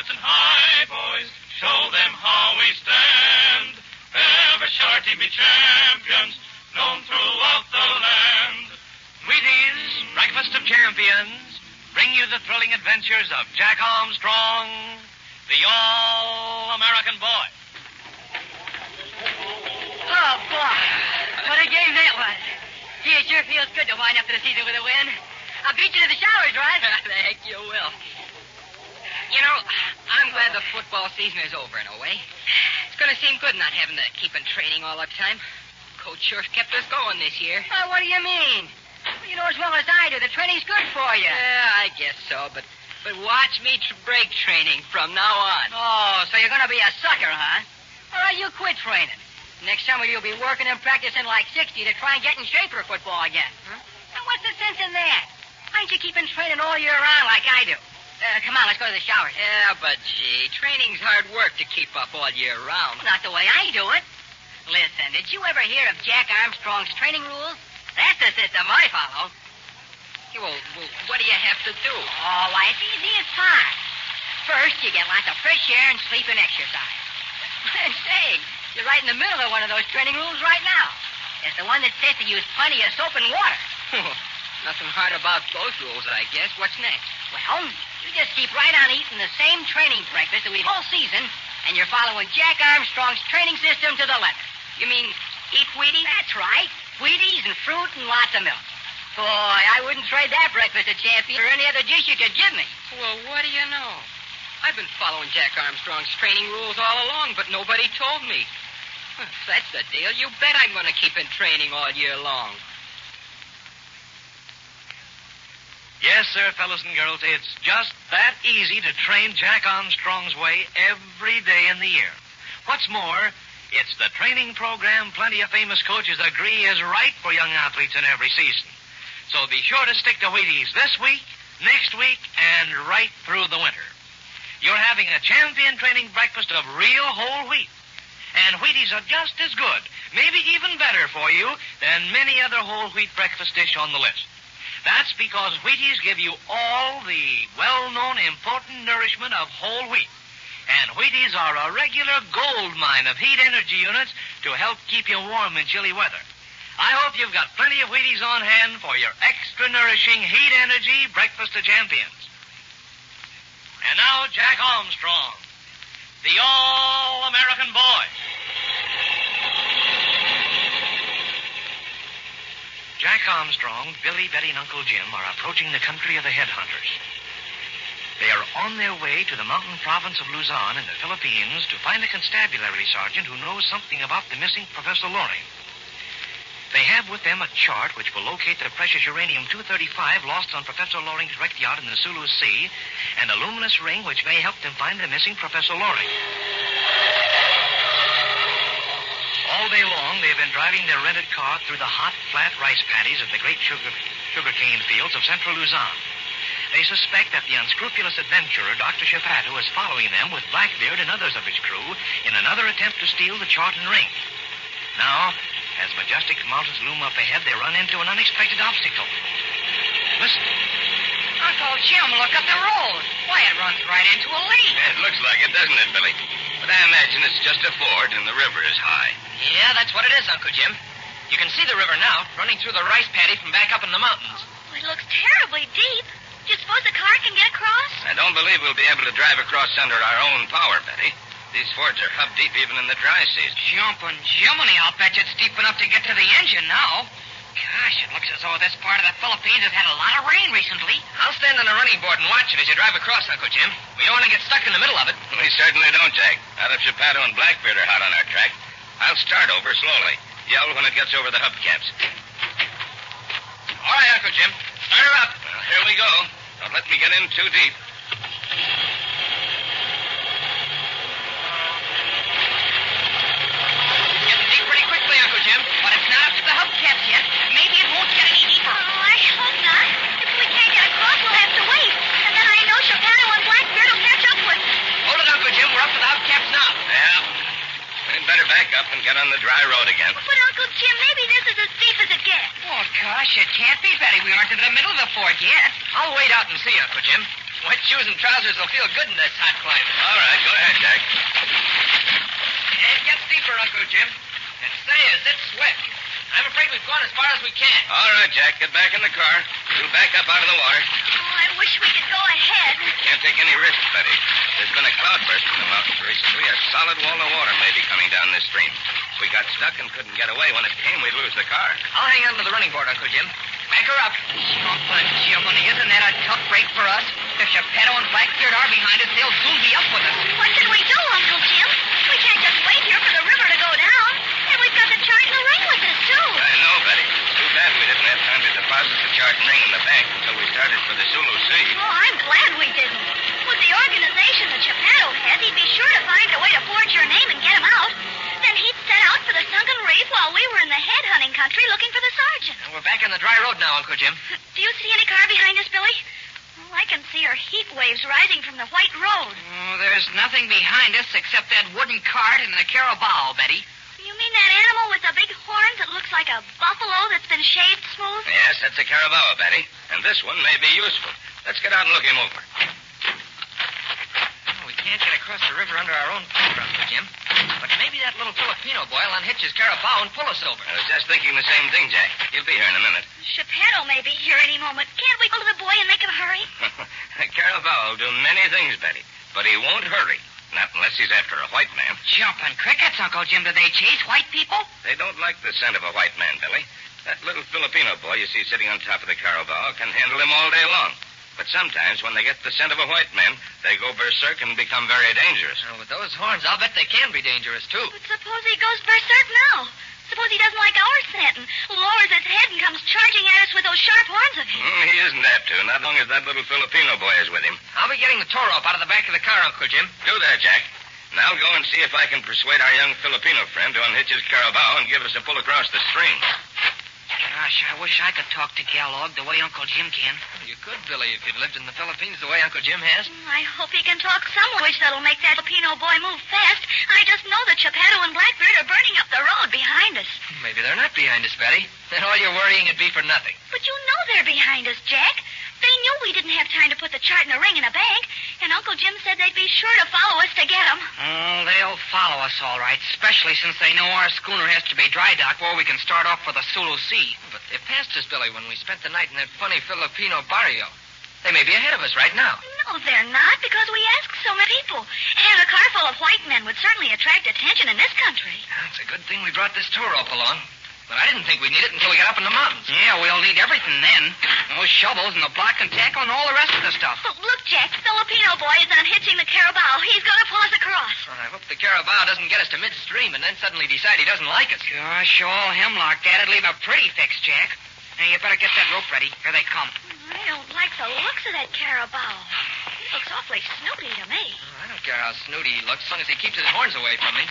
Hudson High, boys. Show them how we stand. Ever sure to be champions, known throughout the land. Wheaties, Breakfast of Champions, bring you the thrilling adventures of Jack Armstrong, the All-American Boy. Oh, boy. What a game that was. Gee, it sure feels good to wind up the season with a win. I'll beat you to the showers, Rod. The heck you will. You know, I'm glad the football season is over in a way. It's going to seem good not having to keep in training all the time. Coach sure kept us going this year. Oh, what do you mean? You know as well as I do, the training's good for you. Yeah, I guess so, but watch me break training from now on. Oh, so you're going to be a sucker, huh? All right, you quit training. Next summer you'll be working and practicing like 60 to try and get in shape for football again. Huh? Now, what's the sense in that? Why don't you keep in training all year round like I do? Come on, let's go to the showers. Yeah, but gee, training's hard work to keep up all year round. Not the way I do it. Listen, did you ever hear of Jack Armstrong's training rules? That's the system I follow. Hey, well, what do you have to do? Oh, why, it's easy as pie. First, you get lots of fresh air and sleep and exercise. Say, you're right in the middle of one of those training rules right now. It's the one that says to use plenty of soap and water. Nothing hard about those rules, I guess. What's next? Well, you just keep right on eating the same training breakfast that we've all season, and you're following Jack Armstrong's training system to the letter. You mean eat Wheaties? That's right. Wheaties and fruit and lots of milk. Boy, I wouldn't trade that breakfast at Champion for any other dish you could give me. Well, what do you know? I've been following Jack Armstrong's training rules all along, but nobody told me. If that's the deal, you bet I'm going to keep in training all year long. Yes, sir, fellas and girls, it's just that easy to train Jack Armstrong's way every day in the year. What's more, it's the training program plenty of famous coaches agree is right for young athletes in every season. So be sure to stick to Wheaties this week, next week, and right through the winter. You're having a champion training breakfast of real whole wheat. And Wheaties are just as good, maybe even better for you than many other whole wheat breakfast dish on the list. That's because Wheaties give you all the well-known important nourishment of whole wheat. And Wheaties are a regular gold mine of heat energy units to help keep you warm in chilly weather. I hope you've got plenty of Wheaties on hand for your extra nourishing heat energy breakfast of champions. And now, Jack Armstrong, the All-American Boy. Jack Armstrong, Billy, Betty, and Uncle Jim are approaching the country of the headhunters. They are on their way to the mountain province of Luzon in the Philippines to find a constabulary sergeant who knows something about the missing Professor Loring. They have with them a chart which will locate the precious uranium-235 lost on Professor Loring's wrecked yacht in the Sulu Sea, and a luminous ring which may help them find the missing Professor Loring. All day long, they've been driving their rented car through the hot, flat rice paddies of the great sugarcane fields of central Luzon. They suspect that the unscrupulous adventurer, Dr. Chapato, is following them with Blackbeard and others of his crew in another attempt to steal the chart and ring. Now, as majestic mountains loom up ahead, they run into an unexpected obstacle. Listen. Uncle Jim, look at the road. Why, it runs right into a lake. It looks like it, doesn't it, Billy? But I imagine it's just a ford and the river is high. Yeah, that's what it is, Uncle Jim. You can see the river now, running through the rice paddy from back up in the mountains. It looks terribly deep. Do you suppose the car can get across? I don't believe we'll be able to drive across under our own power, Betty. These fords are hub deep even in the dry season. Jumping Jiminy, I'll bet you it's deep enough to get to the engine now. Gosh, it looks as though this part of the Philippines has had a lot of rain recently. I'll stand on the running board and watch it as you drive across, Uncle Jim. We don't want to get stuck in the middle of it. We certainly don't, Jack. Not if Chapato and Blackbeard are hot on our track. I'll start over slowly. Yell when it gets over the hubcaps. All right, Uncle Jim. Start her up. Well, here we go. Don't let me get in too deep. Getting deep pretty quickly, Uncle Jim. But it's not up to the hubcaps yet. Maybe it won't get any deeper. Oh, I hope not. If we can't get across, we'll have to wait. And then I know Chapato and Blackbeard will catch up with us. Hold it, Uncle Jim. We're up to the hubcaps now. Yeah. We'd better back up and get on the dry road again. But, Uncle Jim, maybe this is as deep as it gets. Oh, gosh, it can't be, Betty. We aren't in the middle of the ford yet. I'll wait out and see, Uncle Jim. Wet shoes and trousers will feel good in this hot climate. All right, go ahead, Jack. It gets deeper, Uncle Jim. And say, is it wet. I'm afraid we've gone as far as we can. All right, Jack, get back in the car. We'll back up out of the water. Oh, I wish we could go ahead. Can't take any risks, Betty. There's been a cloudburst in the mountains recently. A solid wall of water may be coming down this stream. If we got stuck and couldn't get away when it came, we'd lose the car. I'll hang on to the running board, Uncle Jim. Back her up. Jiminy, isn't that a tough break for us? If Geppetto and Blackbeard are behind us, they'll soon be up with us. What can we do, Uncle Jim? We can't just wait here for the river to go down. And we've got the chart and the ring with us, too. I know, Betty. Too bad we didn't have time to deposit the chart and ring in the bank until we started for the Zulu Sea. Oh, I'm glad we didn't. With the organization that Geppetto has, he'd be sure to find a way to forge your name and get him out. Then he'd set out for the sunken reef while we were in the head hunting country looking for the sergeant. And we're back on the dry road now, Uncle Jim. Do you see any car behind us, Billy? Well, I can see her heat waves rising from the white road. Oh, there's nothing behind us except that wooden cart and the carabao, Betty. You mean that animal with the big horns that looks like a buffalo that's been shaved smooth? Yes, that's a carabao, Betty. And this one may be useful. Let's get out and look him over. We can't get across the river under our own power, Uncle Jim. But maybe that little Filipino boy will unhitch his carabao and pull us over. I was just thinking the same thing, Jack. He'll be here in a minute. Geppetto may be here any moment. Can't we go to the boy and make him hurry? A carabao will do many things, Betty. But he won't hurry. Not unless he's after a white man. Jumping crickets, Uncle Jim. Do they chase white people? They don't like the scent of a white man, Billy. That little Filipino boy you see sitting on top of the carabao can handle him all day long. But sometimes when they get the scent of a white man, they go berserk and become very dangerous. Well, with those horns, I'll bet they can be dangerous, too. But suppose he goes berserk now. Suppose he doesn't like our scent and lowers his head and comes charging at us with those sharp horns of his. He isn't apt to, not long as that little Filipino boy is with him. I'll be getting the tow rope out of the back of the car, Uncle Jim. Do that, Jack. And I'll go and see if I can persuade our young Filipino friend to unhitch his carabao and give us a pull across the stream. Gosh, I wish I could talk to Kellogg the way Uncle Jim can. You could, Billy, if you'd lived in the Philippines the way Uncle Jim has. I hope he can talk some language that'll make that Filipino boy move fast. I just know that Geppetto and Blackbeard are burning up the road behind us. Maybe they're not behind us, Betty. Then all your worrying would be for nothing. But you know they're behind us, Jack. They knew we didn't have time to put the chart and the ring in a bank, and Uncle Jim said they'd be sure to follow us to get them. Oh, they'll follow us all right, especially since they know our schooner has to be dry docked before we can start off for the Sulu Sea. But they passed us, Billy, when we spent the night in that funny Filipino barrio. They may be ahead of us right now. No, they're not, because we asked so many people. And a car full of white men would certainly attract attention in this country. It's a good thing we brought this tow rope along. But I didn't think we'd need it until we got up in the mountains. Yeah, we'll need everything then. Those shovels and the block and tackle and all the rest of the stuff. But look, Jack, the Filipino boy is unhitching the carabao. He's going to pull us across. Well, I hope the carabao doesn't get us to midstream and then suddenly decide he doesn't like us. Gosh, all hemlock, Dad'd leave a pretty fix, Jack. Now, you better get that rope ready. Here they come. I don't like the looks of that carabao. He looks awfully snooty to me. I don't care how snooty he looks, as long as he keeps his horns away from me.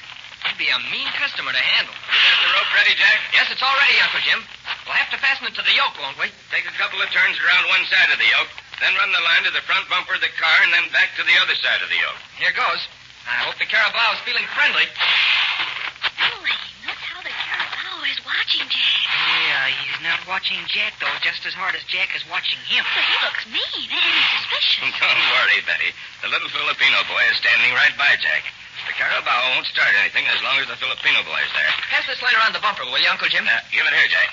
He'd be a mean customer to handle. You got the rope ready, Jack? Yes, it's all ready, Uncle Jim. We'll have to fasten it to the yoke, won't we? Take a couple of turns around one side of the yoke, then run the line to the front bumper of the car, and then back to the other side of the yoke. Here goes. I hope the carabao is feeling friendly. Billy, look how the carabao is watching Jack. Yeah, he's not watching Jack, though, just as hard as Jack is watching him. But he looks mean and suspicious. Don't worry, Betty. The little Filipino boy is standing right by Jack. The carabao won't start anything as long as the Filipino boy is there. Pass this line around the bumper, will you, Uncle Jim? Give it here, Jack.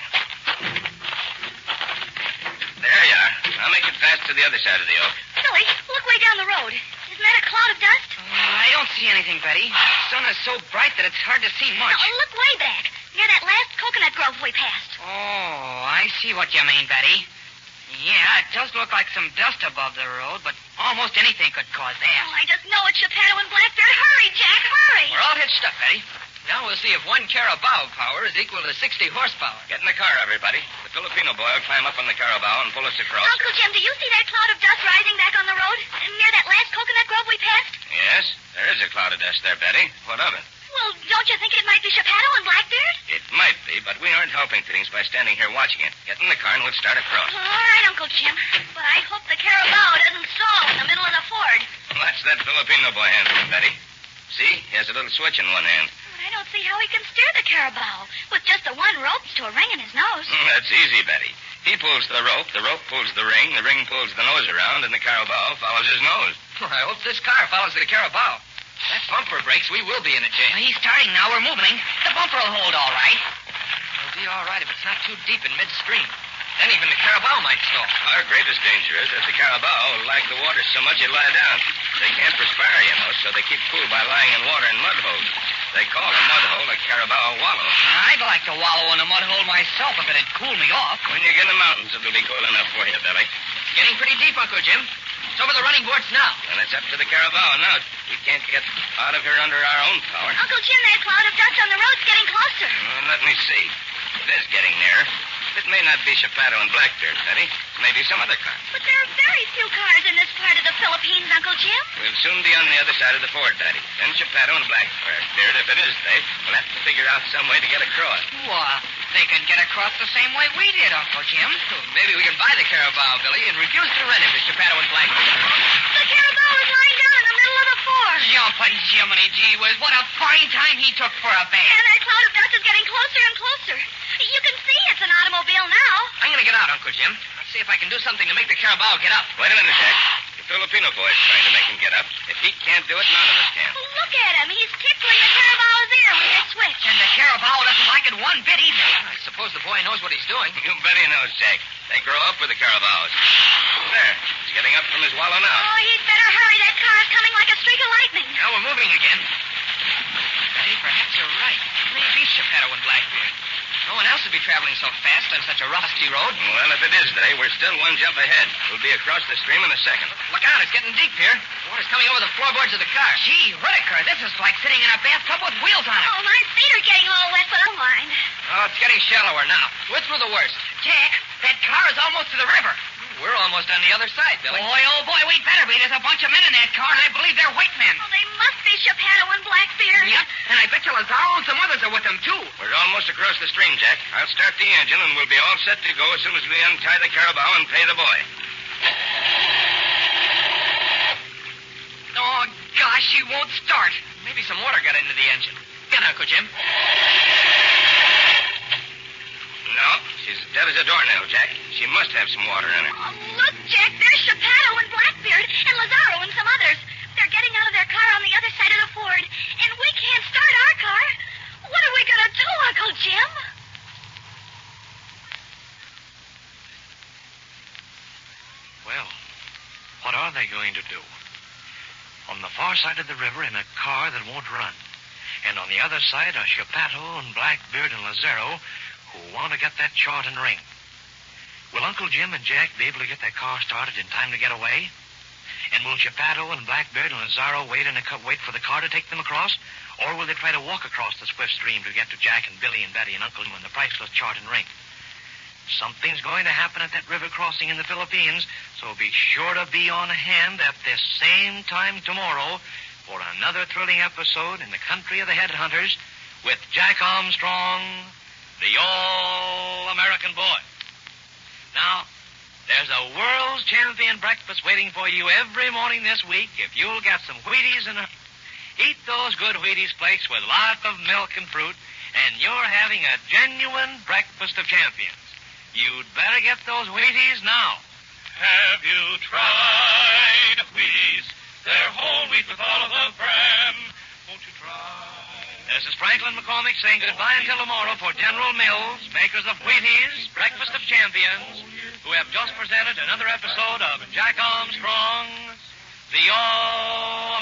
There you are. I'll make it fast to the other side of the yoke. Billy, look way down the road. Isn't that a cloud of dust? I don't see anything, Betty. The sun is so bright that it's hard to see much. No, look way back, near that last coconut grove we passed. Oh, I see what you mean, Betty. Yeah, it does look like some dust above the road, but almost anything could cause that. Oh, I just know it's Geppetto and Blackbeard. Hurry, Jack, hurry. We're all hitched up, Betty. Now we'll see if one carabao power is equal to 60 horsepower. Get in the car, everybody. The Filipino boy will climb up on the carabao and pull us across. Uncle Jim, do you see that cloud of dust rising back on the road? Near that last coconut grove we passed? Yes, there is a cloud of dust there, Betty. What of it? Well, don't you think it might be Geppetto and Blackbeard? It might be, but we aren't helping things by standing here watching it. Get in the car and we'll start across. All right, Uncle Jim. But I hope the carabao doesn't stall in the middle of the ford. Watch that Filipino boy handling, Betty. See? He has a little switch in one hand. But I don't see how he can steer the carabao with just the one rope to a ring in his nose. That's easy, Betty. He pulls the rope pulls the ring pulls the nose around, and the carabao follows his nose. Well, I hope this car follows the carabao. That bumper breaks, we will be in a jam. He's starting now. We're moving. The bumper will hold all right. It'll be all right if it's not too deep in midstream. Then even the carabao might stall. Our greatest danger is that the carabao will like the water so much it lie down. They can't perspire, so they keep cool by lying in water in mud holes. They call a mud hole a carabao wallow. I'd like to wallow in a mud hole myself if it'd cool me off. When you get in the mountains, it'll be cool enough for you, Billy. It's getting pretty deep, Uncle Jim. It's over the running boards now. And it's up to the carabao now. We can't get out of here under our own power. Uncle Jim, that cloud of dust on the road's getting closer. Let me see. It is getting nearer. It may not be Chapato and Blackbeard, Betty. It may be some other car. But there are very few cars in this part of the Philippines, Uncle Jim. We'll soon be on the other side of the ford, Betty. Then Chapato and Blackbeard. If it is they, we'll have to figure out some way to get across. Well, they can get across the same way we did, Uncle Jim. Maybe we can buy the carabao, Billy, and refuse to rent it to Chapato and Blackbeard. The carabao is lying down in the middle of the ford. Jumping Jiminy gee whiz, what a fine time he took for a bath. And that cloud of dust is getting closer and closer. You can see it's an automobile now. I'm going to get out, Uncle Jim. Let's see if I can do something to make the carabao get up. Wait a minute, Jack. The Filipino boy's trying to make him get up. If he can't do it, none of us can. Well, look at him. He's tickling the carabao's ear with his switch. And the carabao doesn't like it one bit either. I suppose the boy knows what he's doing. You bet he knows, Jack. They grow up with the carabaos. There. He's getting up from his wallow now. Oh, he'd better hurry. That car is coming like a streak of lightning. Now we're moving again. Betty, perhaps you're right. It may be Chapato and Blackbeard. No one else would be traveling so fast on such a rusty road. Well, if it is they, we're still one jump ahead. We'll be across the stream in a second. Look out, it's getting deep here. The water's coming over the floorboards of the car. Gee, Whitaker, this is like sitting in a bathtub with wheels on it. Oh, my feet are getting all wet, but I'm fine. Oh, it's getting shallower now. We're through the worst. Jack, that car is almost to the river. We're almost on the other side, Billy. Boy, oh boy, we'd better be. There's a bunch of men in that car, and I believe they're white men. Oh, they must be Chapato and Blackbeard. Yep, and I bet you Lazaro and some others are with them, too. We're almost across the stream, Jack. I'll start the engine, and we'll be all set to go as soon as we untie the carabao and pay the boy. Oh, gosh, she won't start. Maybe some water got into the engine. Get Uncle Jim. No, she's dead as a doornail, Jack. She must have some water in her. Oh, look, Jack, there's Chapato and Blackbeard and Lazaro and some others. They're getting out of their car on the other side of the ford, and we can't start our car. What are we going to do, Uncle Jim? Well, what are they going to do? On the far side of the river in a car that won't run. And on the other side are Chapato and Blackbeard and Lazaro who want to get that chart and ring. Will Uncle Jim and Jack be able to get their car started in time to get away? And will Chapato and Blackbeard and Lazaro wait for the car to take them across? Or will they try to walk across the swift stream to get to Jack and Billy and Betty and Uncle Jim and the priceless chart and ring? Something's going to happen at that river crossing in the Philippines, so be sure to be on hand at this same time tomorrow for another thrilling episode in the country of the headhunters with Jack Armstrong, the All-American Boy. Now, there's a world's champion breakfast waiting for you every morning this week if you'll get some Wheaties and eat those good Wheaties flakes with lots of milk and fruit, and you're having a genuine breakfast of champions. You'd better get those Wheaties now. Have you tried Wheaties? They're whole wheat with all of the bran. Won't you try? This is Franklin McCormick saying goodbye until tomorrow for General Mills, makers of Wheaties, Breakfast of Champions, who have just presented another episode of Jack Armstrong, the All